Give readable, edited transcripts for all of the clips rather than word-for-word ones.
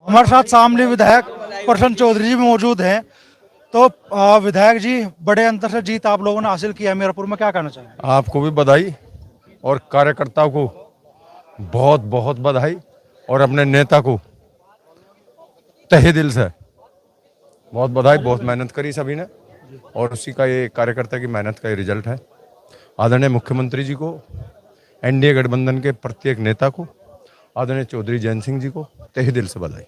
हमारे साथ शामली विधायक प्रसन्न चौधरी जी भी मौजूद हैं। तो विधायक जी, बड़े अंतर से जीत आप लोगों ने हासिल किया मीरापुर में, क्या कहना चाहेंगे? आपको भी बधाई और कार्यकर्ताओं को बहुत बहुत बधाई और अपने नेता को तहे दिल से बहुत बधाई। बहुत मेहनत करी सभी ने और उसी का ये कार्यकर्ता की मेहनत का ये रिजल्ट है। आदरणीय मुख्यमंत्री जी को, एनडीए गठबंधन के प्रत्येक नेता को, आदरणीय चौधरी जैन सिंह जी को तहे दिल से बधाई।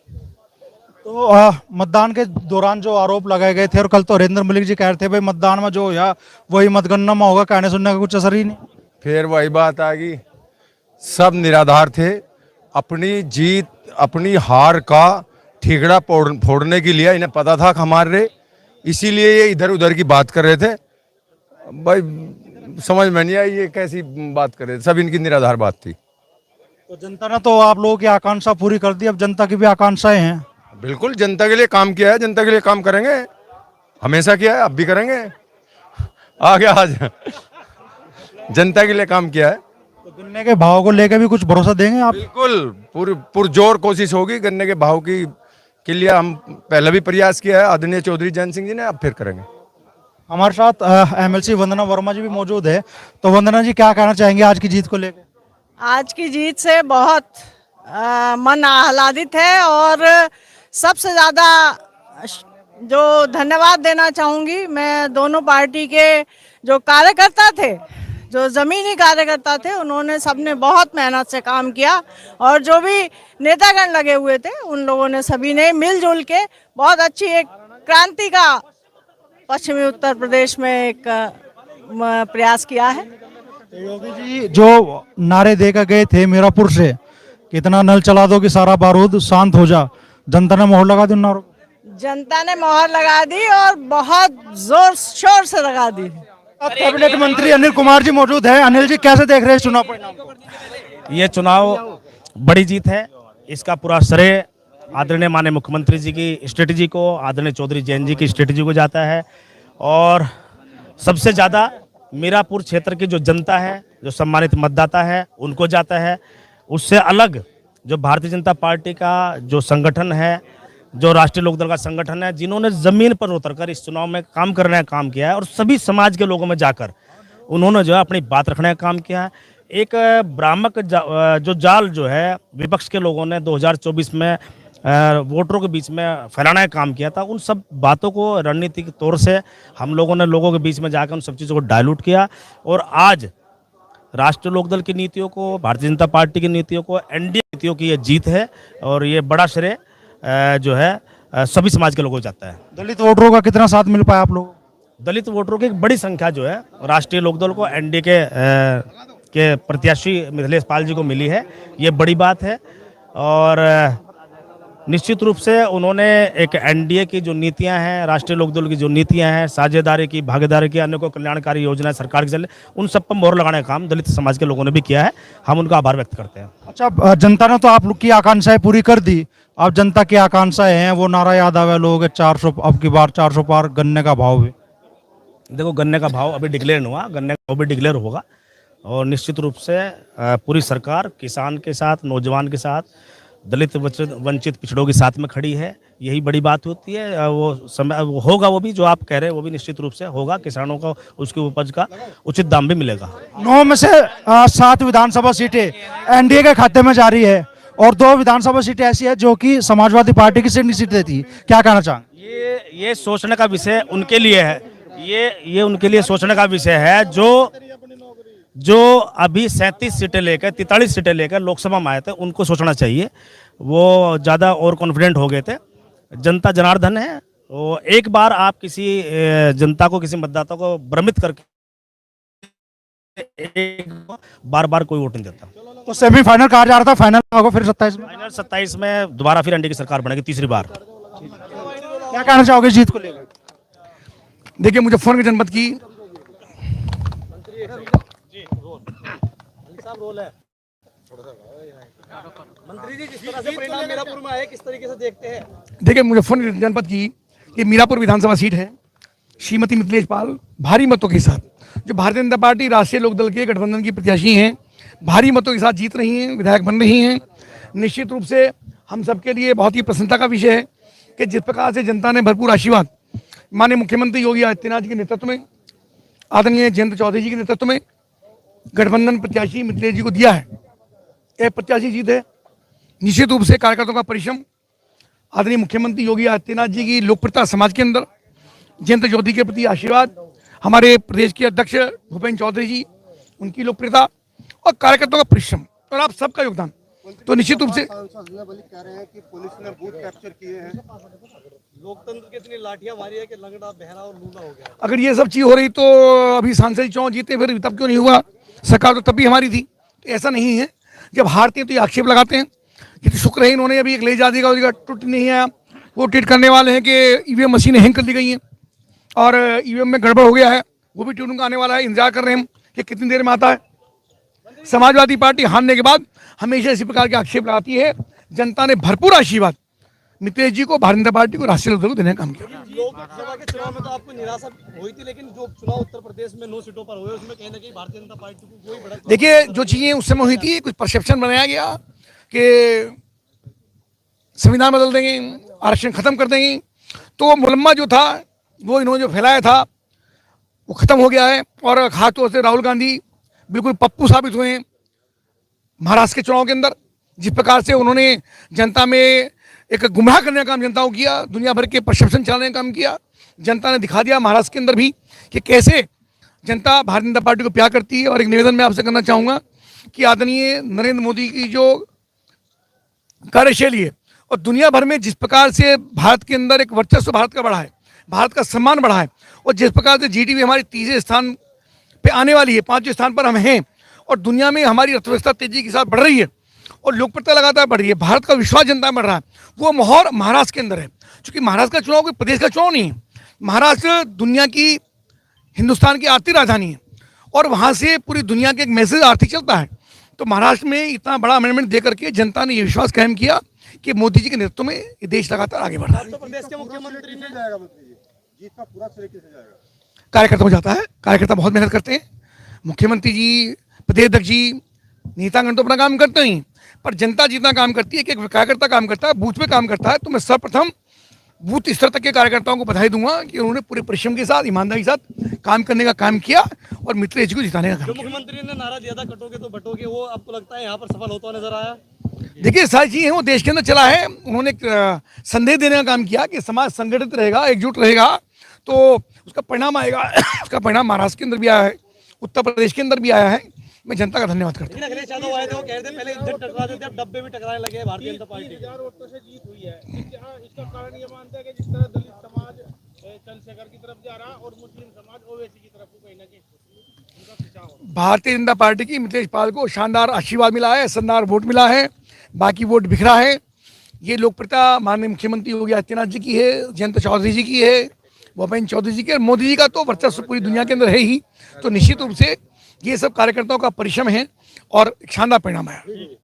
तो मतदान के दौरान जो आरोप लगाए गए थे, और कल तो हरेंद्र मलिक जी कह रहे थे भाई मतदान में जो या वही मतगणना में होगा, कहने सुनने का कुछ असर ही नहीं। फिर वही बात आ गई, सब निराधार थे। अपनी जीत अपनी हार का ठीकरा फोड़ने के लिए इन्हें पता था कि हमारे, इसीलिए ये इधर उधर की बात कर रहे थे। भाई समझ में नहीं आई ये कैसी बात कर रहे थे, सब इनकी निराधार बात थी। तो जनता ने तो आप लोगों की आकांक्षा पूरी कर दी, अब जनता की भी आकांक्षाएं हैं। बिल्कुल, जनता के लिए काम किया है, जनता के लिए काम करेंगे, हमेशा किया है, अब भी करेंगे, आगे आज जनता के लिए काम किया है। तो गन्ने के भाव को लेकर भी कुछ भरोसा देंगे आप? बिल्कुल, पुरजोर कोशिश होगी गन्ने के भाव की के लिए। हम पहले भी प्रयास किया है आदरणीय चौधरी जैन सिंह जी ने, अब फिर करेंगे। हमारे साथ एमएलसी वंदना वर्मा जी भी मौजूद है। तो वंदना जी, क्या कहना चाहेंगे आज की जीत को लेकर? आज की जीत से बहुत मन आह्लादित है और सबसे ज़्यादा जो धन्यवाद देना चाहूँगी मैं दोनों पार्टी के जो कार्यकर्ता थे, जो ज़मीनी कार्यकर्ता थे, उन्होंने सबने बहुत मेहनत से काम किया और जो भी नेतागण लगे हुए थे उन लोगों ने सभी ने मिलजुल के बहुत अच्छी एक क्रांति का पश्चिमी उत्तर प्रदेश में एक प्रयास किया है। योगी जी जो नारे देकर गए थे मीरापुर से, कितना नल चला दो कि सारा बारूद शांत हो जा, जनता ने मोहर लगा दी उन नारों को? जनता ने मोहर लगा दी और बहुत जोर शोर से लगा दी। कैबिनेट मंत्री अनिल कुमार जी मौजूद है। अनिल जी, कैसे देख रहे हैं चुनाव परिणाम को? ये चुनाव बड़ी जीत है, इसका पूरा श्रेय आदरणीय माननीय मुख्यमंत्री जी की स्ट्रेटेजी को, आदरणीय चौधरी जैन जी की स्ट्रेटेजी को जाता है और सबसे ज़्यादा मीरापुर क्षेत्र की जो जनता है, जो सम्मानित मतदाता है, उनको जाता है। उससे अलग जो भारतीय जनता पार्टी का जो संगठन है, जो राष्ट्रीय लोकदल का संगठन है, जिन्होंने ज़मीन पर उतरकर इस चुनाव में काम करने का काम किया है और सभी समाज के लोगों में जाकर उन्होंने जो है अपनी बात रखने का काम किया है। एक भ्रामक जो जाल जो है विपक्ष के लोगों ने 2024 में वोटरों के बीच में फैलाने का काम किया था, उन सब बातों को रणनीतिक तौर से हम लोगों ने लोगों के बीच में जाकर उन सब चीज़ों को डायलूट किया और आज राष्ट्रीय लोकदल की नीतियों को, भारतीय जनता पार्टी की नीतियों को, एनडीए नीतियों की ये जीत है और ये बड़ा श्रेय जो है सभी समाज के लोगों को जाता है। दलित वोटरों का कितना साथ मिल पाया आप लोगों को? दलित वोटरों की एक बड़ी संख्या जो है राष्ट्रीय लोकदल को, एनडीए के प्रत्याशी मिथिलेश पाल जी को मिली है, ये बड़ी बात है। और निश्चित रूप से उन्होंने एक एनडीए की जो नीतियां हैं, राष्ट्रीय लोकदल की जो नीतियां हैं, साझेदारी की, भागीदारी की, अन्य को कल्याणकारी योजना सरकार की चले, उन सब पर मोहर लगाने का काम दलित समाज के लोगों ने भी किया है। हम उनका आभार व्यक्त करते हैं। अच्छा, जनता ने तो आप लोग की आकांक्षाएं पूरी कर दी, अब जनता की आकांक्षाएं हैं वो नारा याद आवे लोग 400, अब की बार 400 पार गन्ने का भाव भी। देखो, गन्ने का भाव अभी डिक्लेयर नहीं हुआ, गन्ने का भाव भी डिक्लेयर होगा और निश्चित रूप से पूरी सरकार किसान के साथ, नौजवान के साथ, दलित वंचित पिछड़ों के साथ में खड़ी है। यही बड़ी बात होती है। वो समय होगा, वो भी जो आप कह रहे हैं वो भी निश्चित रूप से होगा। किसानों को उसकी उपज का उचित दाम भी मिलेगा। 9 में से 7 विधानसभा सीटें एनडीए के खाते में जारी है और 2 विधानसभा सीटें ऐसी है जो कि समाजवादी पार्टी की सीटें थी। क्या कहना चाहेंगे? ये सोचने का विषय उनके लिए है, ये उनके लिए सोचने का विषय है जो अभी 37 सीटें लेकर 43 सीटें लेकर लोकसभा में आए थे, उनको सोचना चाहिए। वो ज़्यादा और कॉन्फिडेंट हो गए थे। जनता जनार्दन है, वो एक बार आप किसी जनता को, किसी मतदाता को भ्रमित करके बार बार कोई वोट नहीं देता। तो सेमीफाइनल कहा जा रहा था, फाइनल होगा फिर 27 में दोबारा फिर एनडीए की सरकार बनेगी, तीसरी बार। क्या कहना चाहोगे जीत को लेकर? देखिए, मुजफ्फरनगर जनपद की मंत्री जी, किस तरह से परिणाम मीरापुर में आए, किस तरीके से देखते हैं? देखिए, मुजफ्फरनगर जनपद की ये मीरापुर विधानसभा सीट है। श्रीमती मिथिलेश पाल भारी मतों के साथ, जो भारतीय जनता पार्टी राष्ट्रीय लोकदल के गठबंधन की प्रत्याशी हैं, भारी मतों के साथ जीत रही हैं, विधायक बन रही हैं। निश्चित रूप से हम सबके लिए बहुत ही प्रसन्नता का विषय है कि जिस प्रकार से जनता ने भरपूर आशीर्वाद माननीय मुख्यमंत्री योगी आदित्यनाथ जी के नेतृत्व में, आदरणीय जयंत चौधरी जी के नेतृत्व में गठबंधन प्रत्याशी मिथिलेश जी को दिया है, यह प्रत्याशी जीत है। निश्चित रूप से कार्यकर्ताओं का परिश्रम, आदरणीय मुख्यमंत्री योगी आदित्यनाथ जी की लोकप्रियता समाज के अंदर, जयंत चौधरी के प्रति आशीर्वाद, हमारे प्रदेश के अध्यक्ष भूपेन्द्र चौधरी जी उनकी लोकप्रियता और कार्यकर्ताओं का परिश्रम और आप सबका योगदान, तो निश्चित रूप से कह रहे हैं कि पुलिस ने बूथ कैप्चर किए हैं, लोकतंत्र की इतनी लाठियां मारी है कि लंगड़ा, बहरा और लूला हो गया। अगर ये सब चीज हो रही तो अभी सांसद चुनाव जीते फिर तब क्यों नहीं हुआ? सरकार तो तब भी हमारी थी। तो ऐसा नहीं है, जब हारते हैं तो ये आक्षेप लगाते हैं। कितनी शुक्र है इन्होंने अभी एक ले जाती का टूट नहीं आया, वो ट्वीट करने वाले हैं कि ईवीएम मशीनें हैंग कर दी गई हैं और ईवीएम में गड़बड़ हो गया है, वो भी ट्यूनिंग आने वाला है। इंतजार कर रहे हैं कि कितनी देर में आता है। समाजवादी पार्टी हारने के बाद हमेशा इसी प्रकार के आक्षेप लगाती है। जनता ने भरपूर आशीर्वाद मिथिलेश जी को, भारतीय जनता पार्टी को, राष्ट्रीय लोकदल को देने का काम किया। लोकसभा के चुनाव में तो आपको निराशा हुई थी, लेकिन जो चुनाव उत्तर प्रदेश में 9 सीटों पर हुए उसमें कहीं ना कहीं भारतीय जनता पार्टी को कोई बड़ा, देखिए जो चीजें उस समय हुई थी, कुछ परसेप्शन बनाया गया कि संविधान बदल देंगे, आरक्षण खत्म कर देंगे, तो मुलम्मा जो था वो इन्होंने जो फैलाया था वो खत्म हो गया है। और खासतौर से राहुल गांधी बिल्कुल पप्पू साबित हुए हैं महाराष्ट्र के चुनाव के अंदर। जिस प्रकार से उन्होंने जनता में एक गुमराह करने का काम जनता को किया, दुनिया भर के परसेप्शन चलाने का काम किया, जनता ने दिखा दिया महाराष्ट्र के अंदर भी कि कैसे जनता भारतीय जनता पार्टी को प्यार करती है। और एक निवेदन मैं आपसे करना चाहूँगा कि आदरणीय नरेंद्र मोदी की जो कार्यशैली है और दुनिया भर में जिस प्रकार से भारत के अंदर एक वर्चस्व भारत का बढ़ा है, भारत का सम्मान बढ़ा है, और जिस प्रकार से जीडीपी हमारी तीसरे स्थान पे आने वाली है, 5वें स्थान पर हम हैं, और दुनिया में हमारी अर्थव्यवस्था तेजी के साथ बढ़ रही है और लोकप्रियता लगातार बढ़ रही है, भारत का विश्वास जनता में बढ़ रहा है, वो माहौल महाराष्ट्र के अंदर है। क्योंकि महाराष्ट्र का चुनाव कोई प्रदेश का चुनाव नहीं है, महाराष्ट्र दुनिया की, हिंदुस्तान की आर्थिक राजधानी है और वहाँ से पूरी दुनिया के एक मैसेज आर्थिक चलता है। तो महाराष्ट्र में इतना बड़ा अमेंडमेंट दे करके जनता ने ये विश्वास कायम किया कि मोदी जी के नेतृत्व में ये देश लगातार आगे बढ़ रहा है। उत्तर प्रदेश के मुख्यमंत्री ने जाएगा, जीत का पूरा श्रेय किसे जाएगा? कार्यकर्ता को जाता है, कार्यकर्ता बहुत मेहनत करते हैं। मुख्यमंत्री जी, प्रदेश अध्यक्ष जी, नेतागण तो अपना काम करते ही, पर जनता जितना काम करती है कि एक कार्यकर्ता काम करता है, बूथ पे काम करता है। तो मैं सर्वप्रथम बूथ स्तर तक के कार्यकर्ताओं को बधाई दूंगा कि उन्होंने पूरे परिश्रम के साथ, ईमानदारी के साथ काम करने का काम किया और मिथिलेश जी को जिताने का काम जो किया। मुख्यमंत्री ने नारा दिया था कटोगे तो बटोगे, वो आपको लगता है यहाँ पर सफल होता नजर आया? देखिए सारी चीजें वो देश के अंदर चला है। उन्होंने एक संदेश देने का काम किया कि समाज संगठित रहेगा, एकजुट रहेगा, तो उसका परिणाम आएगा। उसका परिणाम महाराष्ट्र के अंदर भी आया है, उत्तर प्रदेश के अंदर भी आया है। मैं जनता का धन्यवाद करता हूँ। लेकिन अखिलेश यादव आए थे, वो कह रहे थे पहले इज्जत टकरा देते, अब डब्बे भी टकराने लगे हैं भारतीय जनता पार्टी। 30,000 वोटों से जीत हुई है। इसका कारण ये मानते हैं कि जिस तरह दलित समाज चंद्रशेखर की तरफ जा रहा और मुस्लिम समाज ओवैसी की तरफ कहीं ना कहीं भारतीय जनता पार्टी की मिथिलेश पाल को शानदार आशीर्वाद मिला है, शानदार वोट मिला है, बाकी वोट बिखरा है। ये लोकप्रियता माननीय मुख्यमंत्री योगी आदित्यनाथ जी की है, जयंत चौधरी जी की है, भूपेन्द्र चौधरी जी की, और मोदी जी का तो वर्चस्व पूरी दुनिया के अंदर है ही। तो निश्चित रूप से ये सब कार्यकर्ताओं का परिश्रम है और शानदार परिणाम आया।